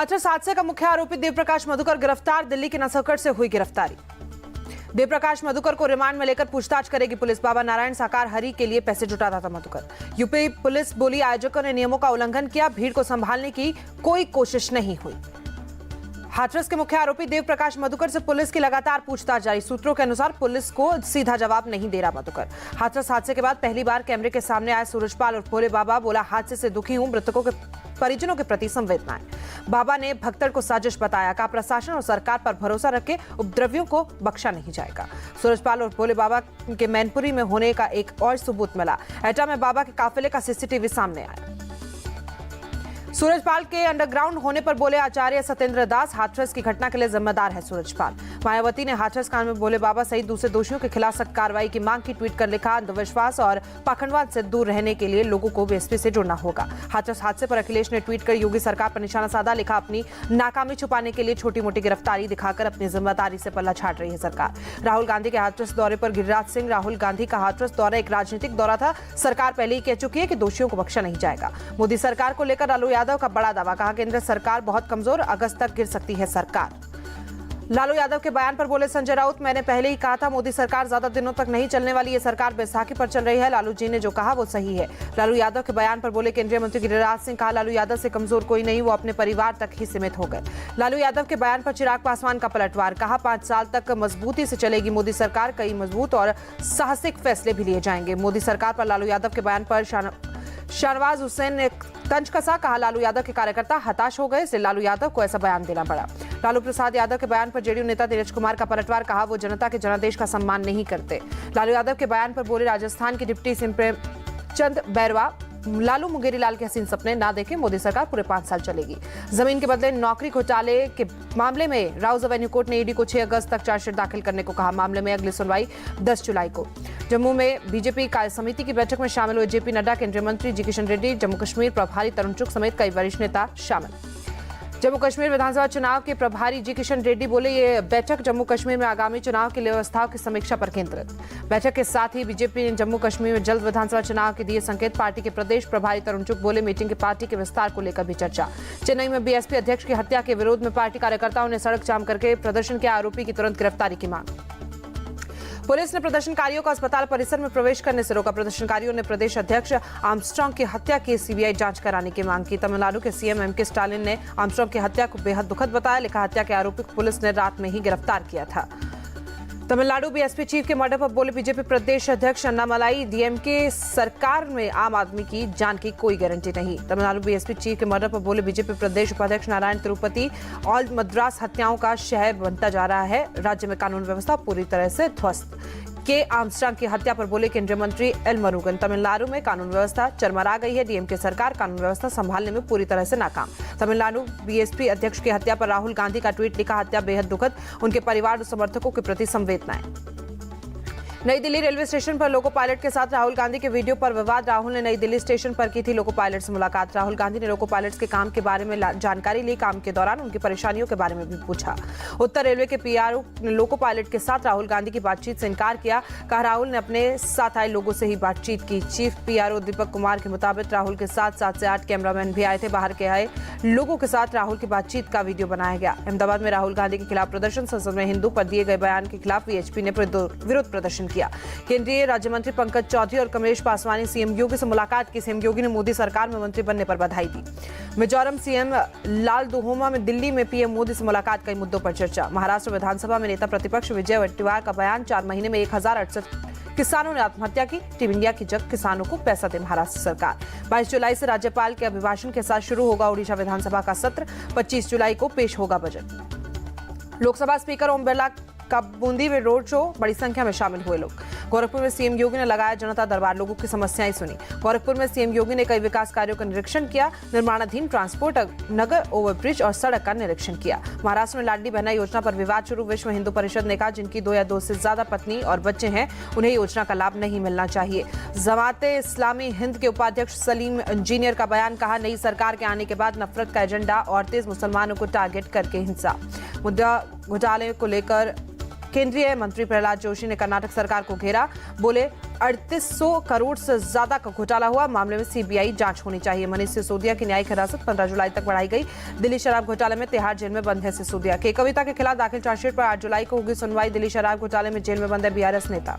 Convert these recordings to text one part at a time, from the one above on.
हाथरस हादसे का मुख्य आरोपी देवप्रकाश मधुकर गिरफ्तार। दिल्ली के नसोकट से हुई गिरफ्तारी। देवप्रकाश मधुकर को रिमांड में लेकर पूछताछ करेगी पुलिस। बाबा नारायण साकार हरि के लिए पैसे जुटाता था मधुकर। यूपी पुलिस बोली आयोजकों ने नियमों का उल्लंघन किया, भीड़ को संभालने की कोई कोशिश नहीं हुई। हाथरस के मुख्य आरोपी देवप्रकाश मधुकर से पुलिस की लगातार पूछताछ जारी। सूत्रों के अनुसार पुलिस को सीधा जवाब नहीं दे रहा मधुकर। हाथरस हादसे के बाद पहली बार कैमरे के सामने आए सूरजपाल और भोले बाबा। बोला, हादसे से दुखी हूं, मृतकों के परिजनों के प्रति संवेदनाएं। बाबा ने भगदड़ को साजिश बताया। कहा, प्रशासन और सरकार पर भरोसा रखे, उपद्रवियों को बख्शा नहीं जाएगा। सूरजपाल और भोले बाबा के मैनपुरी में होने का एक और सबूत मिला। एटा में बाबा के काफिले का सीसीटीवी सामने आया। सूरजपाल के अंडरग्राउंड होने पर बोले आचार्य सत्येंद्र दास, हाथरस की घटना के लिए जिम्मेदार है सूरजपाल। मायावती ने हाथरस कांड में भोले बाबा सहित दूसरे दोषियों के खिलाफ सख्त कार्रवाई की मांग की। ट्वीट कर लिखा, अंधविश्वास और पाखंडवाद से दूर रहने के लिए लोगों को बीएसपी से जुड़ना होगा। हाथरस हादसे पर अखिलेश ने ट्वीट कर योगी सरकार पर निशाना साधा। लिखा, अपनी नाकामी छुपाने के लिए छोटी मोटी गिरफ्तारी दिखाकर अपनी जिम्मेदारी से पल्ला छाट रही है सरकार। राहुल गांधी के हाथरस दौरे पर गिरिराज सिंह, राहुल गांधी का हाथरस दौरा एक राजनीतिक दौरा था। सरकार पहले ही कह चुकी है कि दोषियों को बख्शा नहीं जाएगा। मोदी सरकार को लेकर लालू यादव का बड़ा दावा। कहा, केंद्र सरकार बहुत कमजोर, अगस्त तक गिर सकती है सरकार। लालू यादव के बयान पर बोले संजय राउत, मैंने पहले ही कहा था मोदी सरकार ज्यादा दिनों तक नहीं चलने वाली। ये सरकार बैसाखी पर चल रही है। लालू जी ने जो कहा वो सही है। लालू यादव के बयान पर बोले केंद्रीय मंत्री गिरिराज सिंह। कहा, लालू यादव से कमजोर कोई नहीं, वो अपने परिवार तक ही सीमित हो गए। लालू यादव के बयान पर चिराग पासवान का पलटवार। कहा, 5 साल तक मजबूती से चलेगी मोदी सरकार, कई मजबूत और साहसिक फैसले भी लिए जाएंगे। मोदी सरकार पर लालू यादव के बयान पर शाहनवाज हुसैन ने तंज कसा। कहा, लालू यादव के कार्यकर्ता हताश हो गए, इसलिए लालू यादव को ऐसा बयान देना पड़ा। लालू प्रसाद यादव के बयान पर जेडीयू नेता धीरज कुमार का पलटवार। कहा, वो जनता के जनादेश का सम्मान नहीं करते। लालू यादव के बयान पर बोले राजस्थान के डिप्टी सीएम प्रेमचंद बैरवा, लालू मुंगेरी लाल के हसीन सपने ना देखें, मोदी सरकार पूरे 5 साल चलेगी। जमीन के बदले नौकरी घोटाले के मामले में राउज एवेन्यू कोर्ट ने ईडी को 6 अगस्त तक चार्जशीट दाखिल करने को कहा। मामले में अगली सुनवाई 10 जुलाई को। जम्मू में बीजेपी कार्य समिति की बैठक में शामिल हुए जेपी नड्डा, केंद्रीय मंत्री जी किशन रेड्डी, जम्मू कश्मीर प्रभारी तरुण चुग समेत कई वरिष्ठ नेता शामिल। जम्मू कश्मीर विधानसभा चुनाव के प्रभारी जी किशन रेड्डी बोले, ये बैठक जम्मू कश्मीर में आगामी चुनाव की व्यवस्थाओं की समीक्षा पर केंद्रित। बैठक के साथ ही बीजेपी ने जम्मू कश्मीर में जल्द विधानसभा चुनाव के दिए संकेत। पार्टी के प्रदेश प्रभारी तरुण चुग बोले, मीटिंग के पार्टी के विस्तार को लेकर भी चर्चा। चेन्नई में बीएसपी अध्यक्ष की हत्या के विरोध में पार्टी कार्यकर्ताओं ने सड़क जाम करके प्रदर्शन किया। आरोपी की तुरंत गिरफ्तारी की मांग। पुलिस ने प्रदर्शनकारियों को अस्पताल परिसर में प्रवेश करने से रोका। प्रदर्शनकारियों ने प्रदेश अध्यक्ष आर्मस्ट्रांग की हत्या की सीबीआई जांच कराने की मांग की। तमिलनाडु के सीएम एमके स्टालिन ने आर्मस्ट्रांग की हत्या को बेहद दुखद बताया। लिखा, हत्या के आरोपी को पुलिस ने रात में ही गिरफ्तार किया था। तमिलनाडु बीएसपी चीफ के मर्डर पर बोले बीजेपी प्रदेश अध्यक्ष अन्नामलाई, डीएमके सरकार में आम आदमी की जान की कोई गारंटी नहीं। तमिलनाडु बीएसपी चीफ के मर्डर पर बोले बीजेपी प्रदेश उपाध्यक्ष नारायण तिरुपति, ऑल मद्रास हत्याओं का शहर बनता जा रहा है, राज्य में कानून व्यवस्था पूरी तरह से ध्वस्त। के आर्मस्ट्रांग की हत्या पर बोले केंद्रीय मंत्री एल मुरुगन, तमिलनाडु में कानून व्यवस्था चरमरा गई है, डीएमके सरकार कानून व्यवस्था संभालने में पूरी तरह से नाकाम। तमिलनाडु बीएसपी अध्यक्ष की हत्या पर राहुल गांधी का ट्वीट। लिखा, हत्या बेहद दुखद, उनके परिवार और समर्थकों के प्रति संवेदनाएं। नई दिल्ली रेलवे स्टेशन पर लोको पायलट के साथ राहुल गांधी के वीडियो पर विवाद। राहुल ने नई दिल्ली स्टेशन पर की थी लोको पायलट से मुलाकात। राहुल गांधी ने लोको पायलट्स के काम के बारे में जानकारी ली। काम के दौरान उनकी परेशानियों के बारे में भी पूछा। उत्तर रेलवे के पीआरओ ने लोको पायलट के साथ राहुल गांधी की बातचीत से इनकार किया। कहा, राहुल ने अपने साथ आए लोगों से ही बातचीत की। चीफ पीआरओ दीपक कुमार के मुताबिक राहुल के साथ 7 से 8 कैमरामैन भी आए थे। बाहर के आए लोगों के साथ राहुल की बातचीत का वीडियो बनाया गया। अहमदाबाद में राहुल गांधी के खिलाफ प्रदर्शन। संसद में हिंदू पर दिए गए बयान के खिलाफ वीएचपी ने विरोध प्रदर्शन किया। केंद्रीय राज्य मंत्री पंकज चौधरी और कमलेश पासवान ने सीएम योगी से मुलाकात की। सीएम योगी ने मोदी सरकार में मंत्री बनने पर बधाई दी। मिजोरम सीएम लाल दुहोमा में दिल्ली में पीएम मोदी से मुलाकात, कई मुद्दों पर चर्चा। महाराष्ट्र विधानसभा में नेता प्रतिपक्ष विजय वडेट्टीवार का बयान, 4 महीने में 1068 किसानों ने आत्महत्या की, टीम इंडिया की जग, किसानों को पैसा दे महाराष्ट्र सरकार। 22 जुलाई से राज्यपाल के अभिभाषण के साथ शुरू होगा ओडिशा विधानसभा का सत्र। 25 जुलाई को पेश होगा बजट। लोकसभा स्पीकर ओम बिरला का बूंदी में रोड शो, बड़ी संख्या में शामिल हुए लोग। गोरखपुर में सीएम योगी ने लगाया जनता दरबार, लोगों की समस्याएं सुनी। गोरखपुर में सीएम योगी ने कई विकास कार्यों का निरीक्षण किया। निर्माणाधीन ट्रांसपोर्ट नगर ओवरब्रिज और सड़क का निरीक्षण किया। महाराष्ट्र में लाडली बहना योजना पर विवाद शुरू। विश्व हिंदू परिषद ने कहा, जिनकी 2 या 2 से ज्यादा पत्नी और बच्चे हैं उन्हें योजना का लाभ नहीं मिलना चाहिए। जमाते इस्लामी हिंद के उपाध्यक्ष सलीम इंजीनियर का बयान। कहा, नई सरकार के आने के बाद नफरत का एजेंडा और तेज मुसलमानों को टारगेट करके हिंसा। मुद्दा घोटाले को लेकर केंद्रीय मंत्री प्रहलाद जोशी ने कर्नाटक सरकार को घेरा, बोले 3800 करोड़ से ज्यादा का घोटाला हुआ, मामले में सीबीआई जांच होनी चाहिए। मनीष सिसोदिया की न्यायिक हिरासत 15 जुलाई तक बढ़ाई गई। दिल्ली शराब घोटाले में तिहाड़ जेल में बंद है सिसोदिया। के कविता के खिलाफ दाखिल चार्जशीट पर 8 जुलाई को होगी सुनवाई। दिल्ली शराब घोटाले में जेल में बंद है बीआरएस नेता।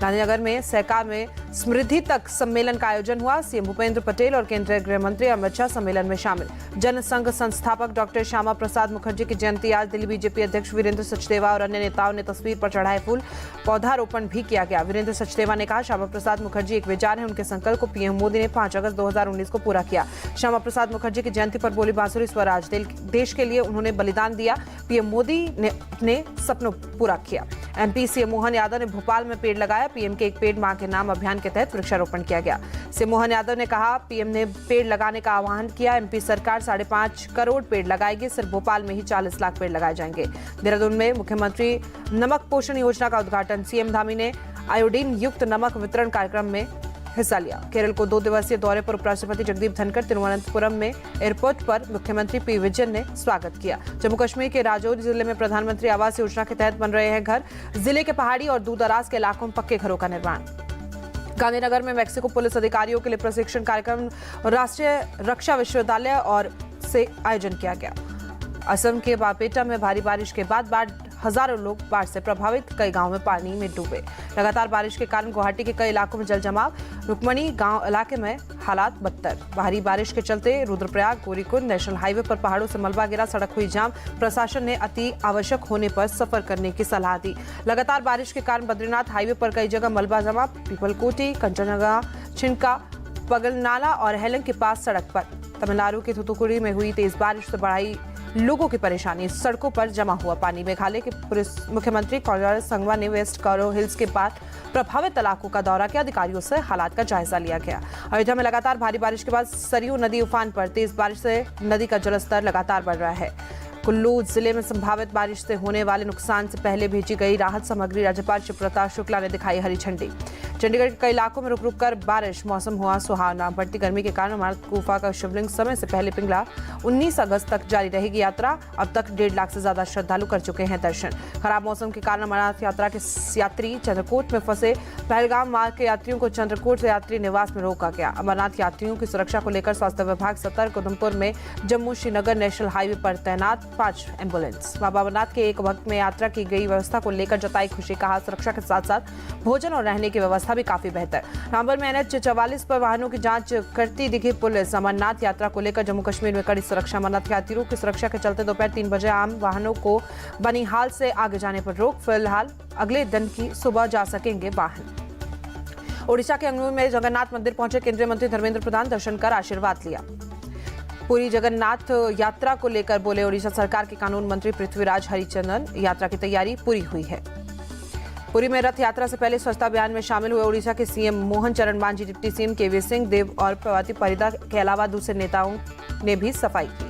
गांधीनगर में सहकार में समृद्धि तक सम्मेलन का आयोजन हुआ। सीएम भूपेंद्र पटेल और केंद्रीय गृह मंत्री अमित शाह सम्मेलन में शामिल। जनसंघ संस्थापक डॉक्टर श्यामा प्रसाद मुखर्जी की जयंती आज। दिल्ली बीजेपी अध्यक्ष वीरेंद्र सचदेवा और अन्य नेताओं ने तस्वीर पर चढ़ाए फूल, पौधारोपण भी किया गया। वीरेंद्र सचदेवा ने कहा, श्यामा प्रसाद मुखर्जी एक विचार है, उनके संकल्प को पीएम मोदी ने 5 अगस्त 2019 को पूरा किया। श्यामा प्रसाद मुखर्जी की जयंती पर बोली बांसुरी स्वराज, देश के लिए उन्होंने बलिदान दिया, पीएम मोदी ने अपने सपनों पूरा किया। एमपी सीएम मोहन यादव ने भोपाल में पेड़ लगाया। पीएम के एक पेड़ मां के नाम अभियान के तहत वृक्षारोपण किया गया। सीएम मोहन यादव ने कहा, पीएम ने पेड़ लगाने का आह्वान किया। एमपी सरकार 5.5 करोड़ पेड़ लगाएगी। सिर्फ भोपाल में ही 40 लाख पेड़ लगाए जाएंगे। देहरादून में मुख्यमंत्री नमक पोषण योजना का उद्घाटन। सीएम धामी ने आयोडीन युक्त नमक वितरण कार्यक्रम में हिस्सा लिया। केरल को 2 दिवसीय दौरे पर उपराष्ट्रपति जगदीप धनखड़। तिरुवनंतपुरम में एयरपोर्ट पर मुख्यमंत्री पी विजयन ने स्वागत किया। जम्मू कश्मीर के राजौरी जिले में प्रधानमंत्री आवास योजना के तहत बन रहे हैं घर। जिले के पहाड़ी और दूर-दराज के इलाकों में पक्के घरों का निर्माण। गांधीनगर में मैक्सिको पुलिस अधिकारियों के लिए प्रशिक्षण कार्यक्रम राष्ट्रीय रक्षा विश्वविद्यालय और से आयोजन किया गया। असम के बारपेटा में भारी बारिश के बाद हजारों लोग बाढ़ से प्रभावित, कई गांवों में पानी में डूबे। लगातार बारिश के कारण गुवाहाटी के कई इलाकों में जल जमाव। रुक्मणी गांव इलाके में हालात बदतर। भारी बारिश के चलते रुद्रप्रयाग गोरीकुंड नेशनल हाईवे पर पहाड़ों से मलबा गिरा, सड़क हुई जाम। प्रशासन ने अति आवश्यक होने पर सफर करने की सलाह दी। लगातार बारिश के कारण बद्रीनाथ हाईवे पर कई जगह मलबा जमा। पीपलकोटी, कंचनजंगा, छिनका, पगलनाला और हेलंग के पास सड़क पर। तमिलनाडु के थूथुकुडी में हुई तेज बारिश से बढ़ाई लोगों की परेशानी, सड़कों पर जमा हुआ पानी। मेघालय के मुख्यमंत्री कॉन्राड संगमा ने वेस्ट कारो हिल्स के बाद प्रभावित इलाकों का दौरा किया। अधिकारियों से हालात का जायजा लिया गया। अयोध्या में लगातार भारी बारिश के बाद सरयू नदी उफान पर। तेज बारिश से नदी का जलस्तर लगातार बढ़ रहा है। कुल्लू जिले में संभावित बारिश से होने वाले नुकसान से पहले भेजी गई राहत सामग्री। राज्यपाल शिवप्रताप शुक्ला ने दिखाई हरी झंडी। चंडीगढ़ के कई इलाकों में रुक रुक कर बारिश, मौसम हुआ सुहावना। बढ़ती गर्मी के कारण अमरनाथ गुफा का शिवलिंग समय से पहले पिघला। 19 अगस्त तक जारी रहेगी यात्रा। अब तक 1.5 लाख से ज्यादा श्रद्धालु कर चुके हैं दर्शन। खराब मौसम के कारण अमरनाथ यात्रा के यात्री चंद्रकोट में फंसे। पहलगाम मार्ग के यात्रियों को चंद्रकोट यात्री निवास में रोका गया। अमरनाथ यात्रियों की सुरक्षा को लेकर स्वास्थ्य विभाग सतर्क। उधमपुर में जम्मू श्रीनगर नेशनल हाईवे पर तैनात 5 एम्बुलेंस। बाबा अमरनाथ के एक वक्त में यात्रा की गई व्यवस्था को लेकर जताई खुशी। कहा, सुरक्षा के साथ साथ भोजन और रहने की व्यवस्था भी काफी बेहतर। नवंबर में NH 44 पर वाहनों की जांच करती दिखी पुलिस। अमरनाथ यात्रा को लेकर जम्मू कश्मीर में कड़ी सुरक्षा। अमरनाथ यात्रियों की सुरक्षा के चलते दोपहर 3 बजे आम वाहनों को बनिहाल से आगे जाने पर रोक। फिलहाल अगले दिन की सुबह जा सकेंगे वाहन। ओडिशा के अंगनूर में जगन्नाथ मंदिर पहुंचे केंद्रीय मंत्री धर्मेंद्र प्रधान। दर्शन कर आशीर्वाद लिया। पूरी जगन्नाथ यात्रा को लेकर बोले ओडिशा सरकार के कानून मंत्री पृथ्वीराज हरिचंदन। यात्रा की तैयारी पूरी हुई है। पुरी में रथ यात्रा से पहले स्वच्छता अभियान में शामिल हुए ओडिशा के सीएम मोहन चरण मांझी, डिप्टी सीएम केवी सिंह देव और प्रभाती परिदा के अलावा दूसरे नेताओं ने भी सफाई की।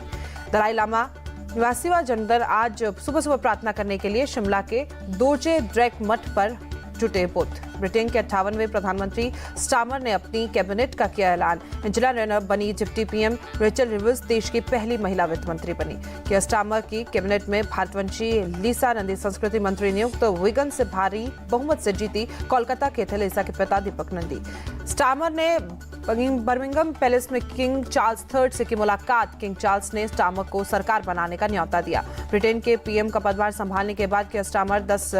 दलाई लामा निवासी व जनदर आज सुबह प्रार्थना करने के लिए शिमला के दोर्जे ड्रैक मठ पर जुटे बुद्ध। ब्रिटेन के 58वें प्रधानमंत्री स्टामर ने अपनी कैबिनेट का किया ऐलान। इंजला रेनर बनी डिप्टी पीएम। रेचल रिवर्स देश की पहली महिला वित्त मंत्री बनी। किया स्टामर की कैबिनेट में भारतवंशी लीसा नंदी संस्कृति मंत्री नियुक्त। विगन से भारी बहुमत से जीती। कोलकाता के थे लीसा के पिता दीपक नंदी। स्टामर ने बर्मिंघम पैलेस में किंग चार्ल्स III से की मुलाकात। किंग चार्ल्स ने स्टामर को सरकार बनाने का न्योता दिया। ब्रिटेन के पीएम का पदभार संभालने के बाद किया स्टामर 10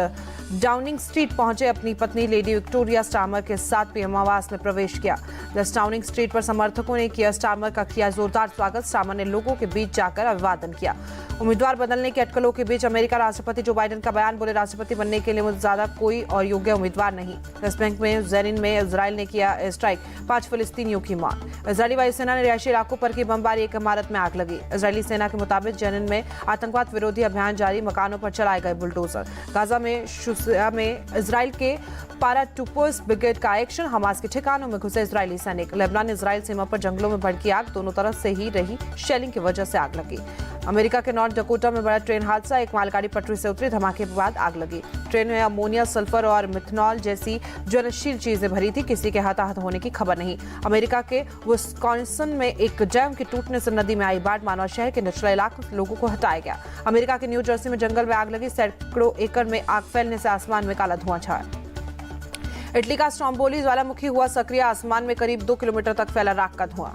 डाउनिंग स्ट्रीट पहुंचे। अपनी पत्नी लेडी विक्टोरिया स्टामर के साथ पीएम आवास में प्रवेश किया। 10 डाउनिंग स्ट्रीट पर समर्थकों ने किया स्टामर का किया जोरदार स्वागत। स्टामर ने लोगों के बीच जाकर अभिवादन किया। उम्मीदवार बदलने की अटकलों के बीच अमेरिका राष्ट्रपति जो बाइडेन का बयान। बोले, राष्ट्रपति बनने के लिए मुझे ज्यादा कोई और योग्य उम्मीदवार नहीं। वेस्ट बैंक में जेनिन में इजराइल ने किया एयर स्ट्राइक। 5 फिलिस्तीनियों की मौत। इजरायली वायुसेना ने रिहायशी इलाकों पर की बमबारी। एक इमारत में आग लगी। इजरायली सेना के मुताबिक जेनिन में आतंकवाद विरोधी अभियान जारी। मकानों पर चलाए गए बुलडोजर। गाजा में शुसिया में इजराइल के पैराट्रूपर्स ब्रिगेड का एक्शन। हमास के ठिकानों में घुसे इजरायली सैनिक। लेबनान इजराइल सीमा पर जंगलों में भड़की आग। दोनों तरफ से ही रही शेलिंग की वजह से आग लगी। अमेरिका के नॉर्थ डकोटा में बड़ा ट्रेन हादसा, एक मालगाड़ी पटरी से उतरी, धमाके के बाद आग लगी। ट्रेन में अमोनिया, सल्फर और मिथनॉल जैसी ज्वलनशील चीजें भरी थी। किसी के हताहत होने की खबर नहीं। अमेरिका के विस्कॉन्सिन में एक डैम के टूटने से नदी में आई बाढ़, मानव शहर के निचले इलाकों से लोगों को हटाया गया। अमेरिका के न्यू जर्सी में जंगल में आग लगी, सैकड़ों एकड़ में आग फैलने से आसमान में काला धुआं छाया। इटली का स्ट्रोम्बोली ज्वालामुखी हुआ सक्रिय, आसमान में करीब 2 किलोमीटर तक फैला राख का धुआं।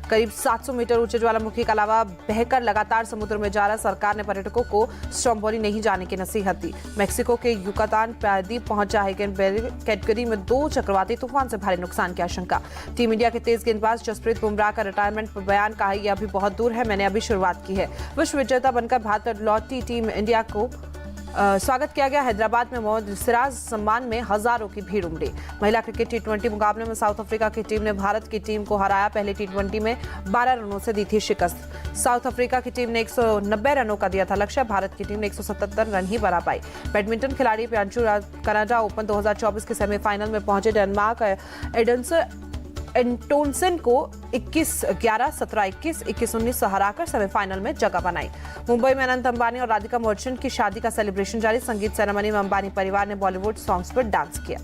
करीब 700 मीटर ऊंचे ज्वालामुखी का लावा बहकर लगातार समुद्र में जा रहा। सरकार ने पर्यटकों को स्ट्रोम्बोली नहीं जाने की नसीहत दी। मेक्सिको के युकातान प्रायद्वीप पहुंचा हरिकेन कैटेगरी में 2 चक्रवाती तूफान से भारी नुकसान की आशंका। टीम इंडिया के तेज गेंदबाज जसप्रीत बुमराह का रिटायरमेंट पर बयान, कहा यह अभी बहुत दूर है, मैंने अभी शुरुआत की है। विश्व विजेता बनकर भारत लौटी टीम इंडिया को स्वागत किया गया। हैदराबाद में मोहम्मद सिराज सम्मान में हजारों की भीड़ उमड़ी। महिला क्रिकेट टी20 मुकाबले में साउथ अफ्रीका की टीम ने भारत की टीम को हराया। पहले टी20 में 12 रनों से दी थी शिकस्त। साउथ अफ्रीका की टीम ने 190 रनों का दिया था लक्ष्य। भारत की टीम ने 177 रन ही बना पाई। बैडमिंटन खिलाड़ी प्रियांशु कनाडा ओपन 2024 के सेमीफाइनल में पहुंचे। डेनमार्क एंटोनसन को 21-11, 17-21, 21-19 से हराकर सेमीफाइनल में जगह बनाई। मुंबई में अनंत अंबानी और राधिका मर्चेंट की शादी का सेलिब्रेशन जारी। संगीत सेरेमनी में अंबानी परिवार ने बॉलीवुड सॉन्ग्स पर डांस किया।